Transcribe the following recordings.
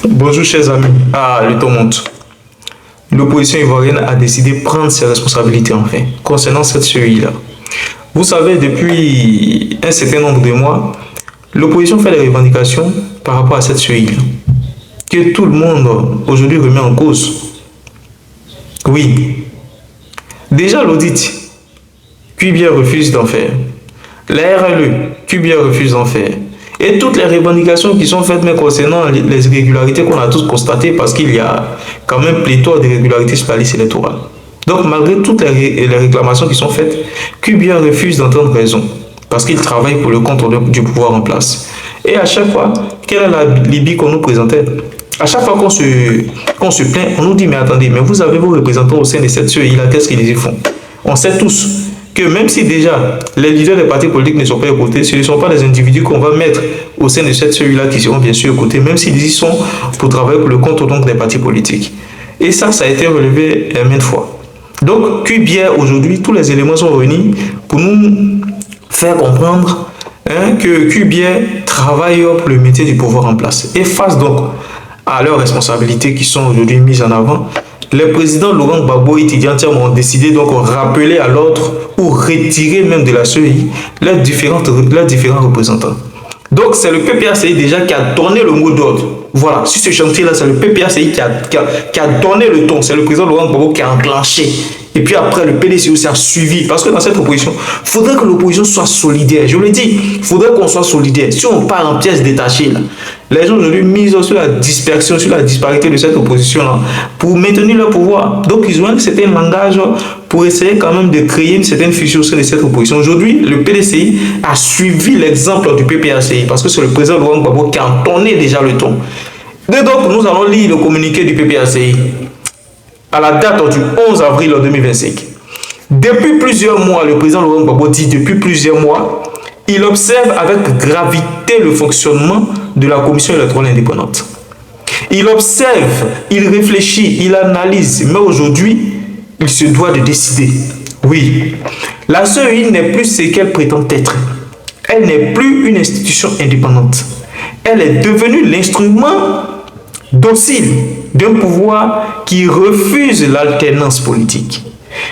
Bonjour chers amis. Ah, le temps monte. L'opposition ivoirienne a décidé de prendre ses responsabilités enfin concernant cette CEI-là. Vous savez, depuis un certain nombre de mois, l'opposition fait des revendications par rapport à cette CEI-là, que tout le monde aujourd'hui remet en cause. Oui, déjà l'audit, QBia refuse d'en faire. La RLE, QBia refuse d'en faire. Et toutes les revendications qui sont faites, mais concernant les irrégularités qu'on a tous constatées, parce qu'il y a quand même pléthore d'irrégularités sur la liste électorale. Donc, malgré toutes les réclamations qui sont faites, QBia refuse d'entendre raison, parce qu'il travaille pour le compte du pouvoir en place. Et à chaque fois, quelle est la Libye qu'on nous présentait? À chaque fois qu'on se plaint, on nous dit, mais attendez, mais vous avez vos représentants au sein de cette CEI-là, qu'est-ce qu'ils y font? On sait tous que même si déjà les leaders des partis politiques ne sont pas écoutés, ce ne sont pas des individus qu'on va mettre au sein de cette CEI-là qui seront bien sûr écoutés, même s'ils y sont pour travailler pour le compte donc des partis politiques. Et ça a été relevé maintes fois. Donc, QBia, aujourd'hui, tous les éléments sont réunis pour nous faire comprendre que QBia travaille pour le métier du pouvoir en place. Et face donc à leurs responsabilités qui sont aujourd'hui mises en avant, les présidents Laurent Gbagbo et Tidiane Thiam ont décidé donc de rappeler à l'ordre ou retirer même de la CEI leurs différents représentants. Donc c'est le PPACI déjà qui a donné le mot d'ordre. Voilà, sur ce chantier-là, c'est le PPACI qui a donné le ton. C'est le président Laurent Gbagbo qui a enclenché. Et puis après, le PDC aussi a suivi. Parce que dans cette opposition, il faudrait que l'opposition soit solidaire. Je le dis, il faudrait qu'on soit solidaire. Si on part en pièces détachées, là, les gens aujourd'hui misent sur la dispersion, sur la disparité de cette opposition-là pour maintenir leur pouvoir. Donc, ils ont un certain langage pour essayer quand même de créer une certaine fusion au sein de cette opposition. Aujourd'hui, le PDCI a suivi l'exemple du PPACI parce que c'est le président Laurent Gbagbo qui a entonné déjà le ton. Et donc, nous allons lire le communiqué du PPACI à la date du 11 avril 2025. Depuis plusieurs mois, le président Laurent Gbagbo dit depuis plusieurs mois, il observe avec gravité le fonctionnement de la commission électorale indépendante. Il observe, il réfléchit, il analyse, mais aujourd'hui, il se doit de décider. Oui, la CEI n'est plus ce qu'elle prétend être. Elle n'est plus une institution indépendante. Elle est devenue l'instrument docile d'un pouvoir qui refuse l'alternance politique,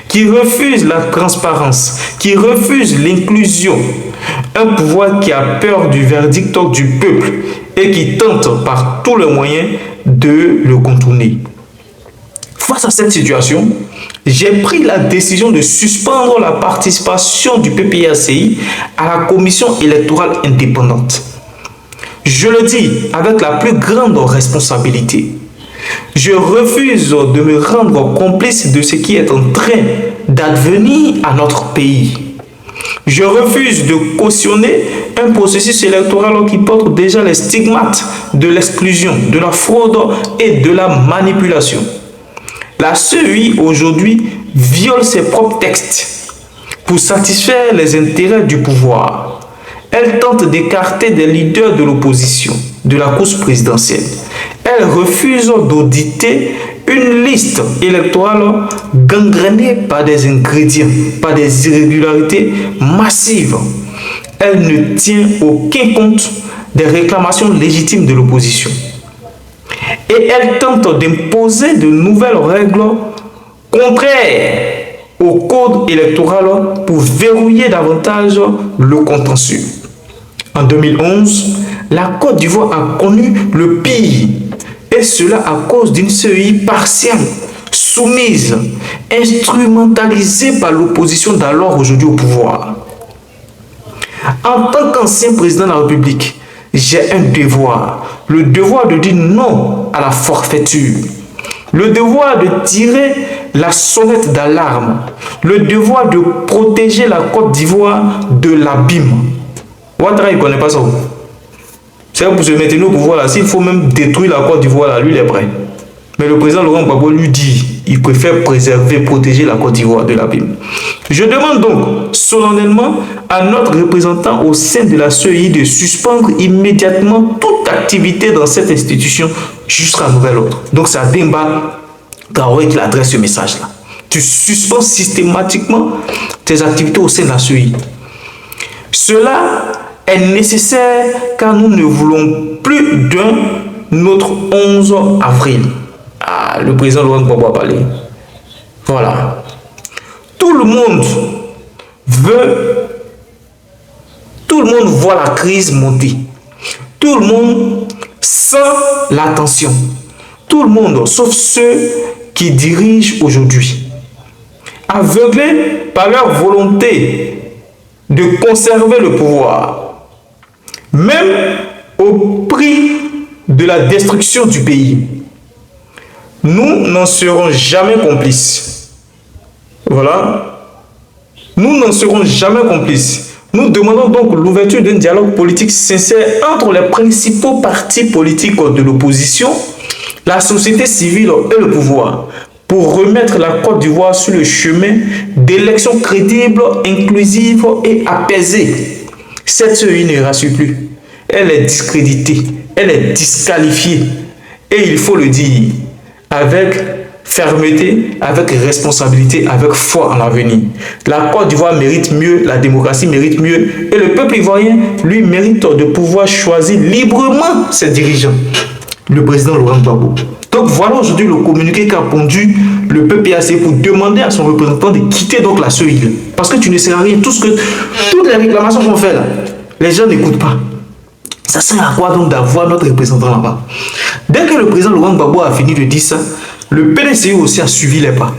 qui refuse la transparence, qui refuse l'inclusion. Un pouvoir qui a peur du verdict du peuple et qui tente par tous les moyens de le contourner. Face à cette situation, j'ai pris la décision de suspendre la participation du PPACI à la commission électorale indépendante. Je le dis avec la plus grande responsabilité. Je refuse de me rendre complice de ce qui est en train d'advenir à notre pays. Je refuse de cautionner un processus électoral qui porte déjà les stigmates de l'exclusion, de la fraude et de la manipulation. La CEI aujourd'hui viole ses propres textes pour satisfaire les intérêts du pouvoir. Elle tente d'écarter des leaders de l'opposition de la course présidentielle. Elle refuse d'auditer une liste électorale gangrénée par des ingrédients, par des irrégularités massives. Elle ne tient aucun compte des réclamations légitimes de l'opposition. Et elle tente d'imposer de nouvelles règles contraires au code électoral pour verrouiller davantage le contentieux. En 2011, la Côte d'Ivoire a connu le pire, et cela à cause d'une CEI partielle, soumise, instrumentalisée par l'opposition d'alors aujourd'hui au pouvoir. En tant qu'ancien président de la République, j'ai un devoir, le devoir de dire non à la forfaiture, le devoir de tirer la sonnette d'alarme, le devoir de protéger la Côte d'Ivoire de l'abîme. Ouattara, il ne connaît pas ça. C'est pour se maintenir au pouvoir là, s'il faut même détruire la Côte d'Ivoire là, lui il est prêt. Mais le président Laurent Gbagbo lui dit, il préfère préserver, protéger la Côte d'Ivoire de l'abîme. Je demande donc solennellement à notre représentant au sein de la CEI de suspendre immédiatement toute activité dans cette institution jusqu'à nouvel ordre. Donc c'est à Demba Traoré qu'il adresse ce message-là. Tu suspends systématiquement tes activités au sein de la CEI. Cela est nécessaire car nous ne voulons plus d'un notre 11 avril. Ah, le président Laurent Gbagbo a parlé. Voilà. Tout le monde voit la crise monter. Tout le monde sent la tension. Tout le monde, sauf ceux qui dirigent aujourd'hui. Aveuglés par leur volonté de conserver le pouvoir, même au prix de la destruction du pays. Nous n'en serons jamais complices. Voilà. Nous n'en serons jamais complices. Nous demandons donc l'ouverture d'un dialogue politique sincère entre les principaux partis politiques de l'opposition, la société civile et le pouvoir, pour remettre la Côte d'Ivoire sur le chemin d'élections crédibles, inclusives et apaisées. Cette CEI ne rassure plus. Elle est discréditée, elle est disqualifiée. Et il faut le dire avec fermeté, avec responsabilité, avec foi en l'avenir. La Côte d'Ivoire mérite mieux, la démocratie mérite mieux, et le peuple ivoirien, lui, mérite de pouvoir choisir librement ses dirigeants. Le président Laurent Gbagbo. Donc voilà aujourd'hui le communiqué qu'a pondu le PPAC pour demander à son représentant de quitter donc la CEI. Parce que tu ne sais rien, toutes les réclamations qu'on fait là, les gens n'écoutent pas. Ça sert à quoi donc d'avoir notre représentant là-bas? Dès que le président Laurent Gbagbo a fini de dire ça, le PDCI aussi a suivi les pas.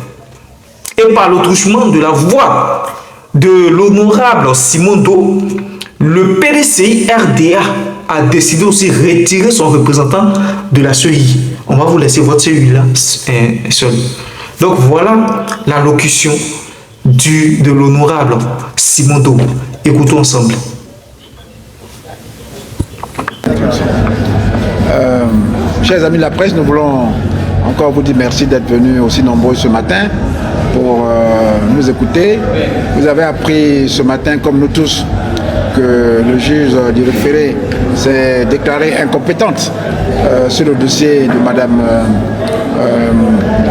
Et par le truchement de la voix de l'honorable Simon Do, le PDCI RDA a décidé aussi de retirer son représentant de la CEI. On va vous laisser votre CEI là seul. Donc voilà l'allocution de l'honorable Simon Do. Écoutons ensemble. Chers amis de la presse, nous voulons encore vous dire merci d'être venus aussi nombreux ce matin pour nous écouter. Vous avez appris ce matin, comme nous tous, que le juge du référé s'est déclarée incompétente sur le dossier de Madame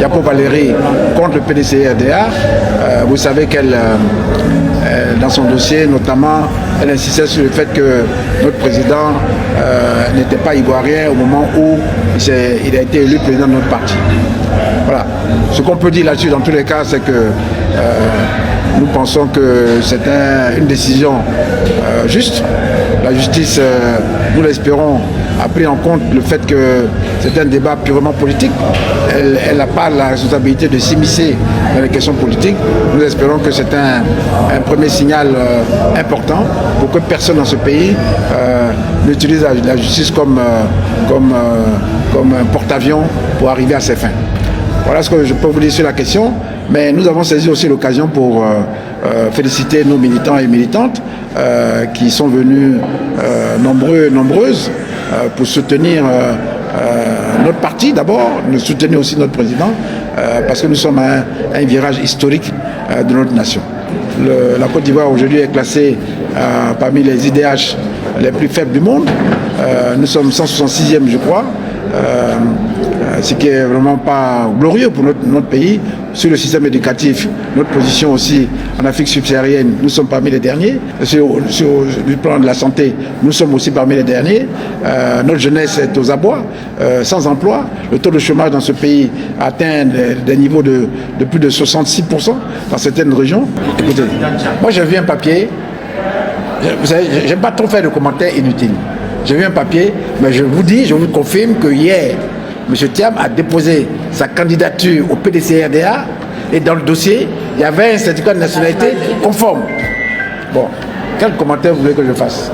Yapo Valérie contre le PDCI-RDA. Vous savez qu'elle, dans son dossier notamment, elle insistait sur le fait que notre président n'était pas ivoirien au moment où il a été élu président de notre parti. Voilà. Ce qu'on peut dire là-dessus, dans tous les cas, c'est que nous pensons que c'est une décision juste. La justice, nous l'espérons, a pris en compte le fait que c'est un débat purement politique. Elle n'a pas la responsabilité de s'immiscer dans les questions politiques. Nous espérons que c'est un premier signal important pour que personne dans ce pays n'utilise la justice comme un porte-avions pour arriver à ses fins. Voilà ce que je peux vous dire sur la question, mais nous avons saisi aussi l'occasion pour féliciter nos militants et militantes qui sont venus nombreux et nombreuses pour soutenir notre parti d'abord, nous soutenir aussi notre président, parce que nous sommes à un virage historique de notre nation. La Côte d'Ivoire aujourd'hui est classée parmi les IDH les plus faibles du monde. Nous sommes 166e, je crois. Ce qui est vraiment pas glorieux pour notre pays. Sur le système éducatif, notre position aussi en Afrique subsaharienne, nous sommes parmi les derniers. Sur le plan de la santé, nous sommes aussi parmi les derniers. Notre jeunesse est aux abois, sans emploi. Le taux de chômage dans ce pays atteint des niveaux de plus de 66% dans certaines régions. Écoutez, moi j'ai vu un papier, vous savez, j'aime pas trop faire de commentaires inutiles. J'ai vu un papier, mais je vous confirme que hier, M. Thiam a déposé sa candidature au PDCI-RDA et dans le dossier, il y avait un certificat de nationalité conforme. Bon, quel commentaire vous voulez que je fasse?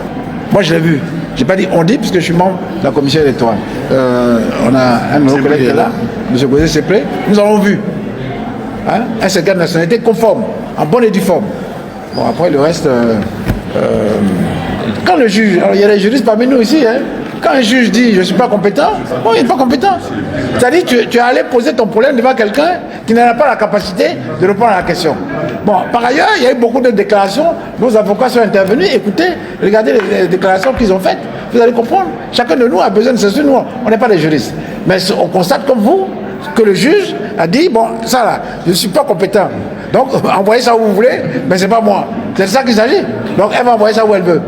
Moi, je l'ai vu. Je n'ai pas dit on dit, puisque je suis membre de la commission électorale. On a un de nos collègues qui est là, M. Gauzé Sepré. Nous avons vu un certificat de nationalité conforme, en bonne et due forme. Bon, après, le reste... quand le juge... Alors, il y a des juristes parmi nous ici, quand un juge dit je ne suis pas compétent, bon, il n'est pas compétent. C'est-à-dire que tu es allé poser ton problème devant quelqu'un qui n'a pas la capacité de répondre à la question. Bon, par ailleurs, il y a eu beaucoup de déclarations. Nos avocats sont intervenus. Écoutez, regardez les déclarations qu'ils ont faites. Vous allez comprendre. Chacun de nous a besoin de se soutenir. On n'est pas des juristes. Mais on constate comme vous que le juge a dit, bon, ça là, je ne suis pas compétent. Donc, envoyez ça où vous voulez, mais ce n'est pas moi. C'est de ça qu'il s'agit. Donc, elle va envoyer ça où elle veut.